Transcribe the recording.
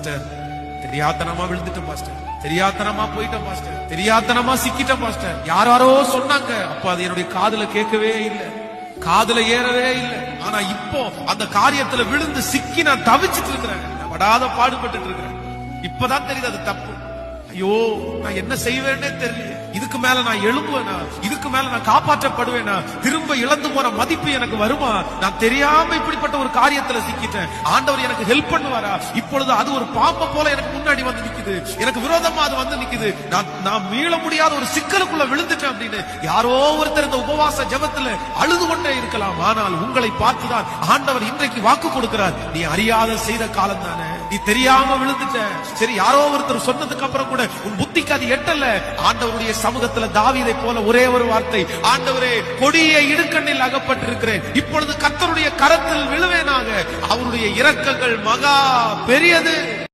Pastor, தெரியாத்தனமா விழுந்துட்டேன் pastor, தெரியாத்தனமா போயிட்டேன் பாஸ்டர், தெரியாத்தனமா சிக்கிட்டேன் பாஸ்டர். யாரோ சொன்னாங்க, அப்ப அது என்னுடைய காதுல கேட்கவே இல்லை, காதுல ஏறவே இல்லை. ஆனா இப்போ அந்த காரியத்துல விழுந்து சிக்கி நான் தவிச்சிட்டு இருக்கிறேன், படாத பாடுபட்டு இருக்கிறேன். இப்பதான் தெரியுது அது தப்பு. ஐயோ, நான் என்ன செய்வேன்னே தெரியல. இதுக்கு மேல நான் எழும்புவேனா? இதுக்கு மேல நான் காப்பாற்றப்படுவேனா? திரும்ப இழந்து போன மதிப்பு எனக்கு வருமா? நான் தெரியாம இப்படிப்பட்ட ஒரு காரியத்துல சிக்கிட்டேன். ஆண்டவர் எனக்கு ஹெல்ப் பண்ணுவாரா? இப்பொழுது அது ஒரு பாம்பை போல எனக்கு முன்னாடி வந்து நிக்குது, எனக்கு விரோதமா அது வந்து நிக்குது. நான் மீள முடியாத ஒரு சிக்கலுக்குள்ள விழுந்துட்டேன் அப்படின்னு யாரோ ஒருத்தர் இந்த உபவாச ஜெபத்துல அழுது கொண்டே இருக்கலாம். ஆனால் உங்களை பார்த்துதான் ஆண்டவர் இன்றைக்கு வாக்கு கொடுக்கிறார். நீ அறியாத செய்த காலம் தானே, நீ தெரியாம விழுந்துட்ட. சரி, யாரோ ஒருத்தர் சொன்னதுக்கு அப்புறம் கூட உன் புத்திக்கு அது எட்டல. ஆண்டவருடைய சமூகத்துல தாவீதை போல ஒரே ஒரு வார்த்தை, ஆண்டவரே, கொடிய இடுக்கண்ணில் அகப்பட்டிருக்கிறேன், இப்பொழுது கர்த்தருடைய கரத்தில் விழுவேனாக. அவருடைய இரக்கங்கள் மகா பெரியது.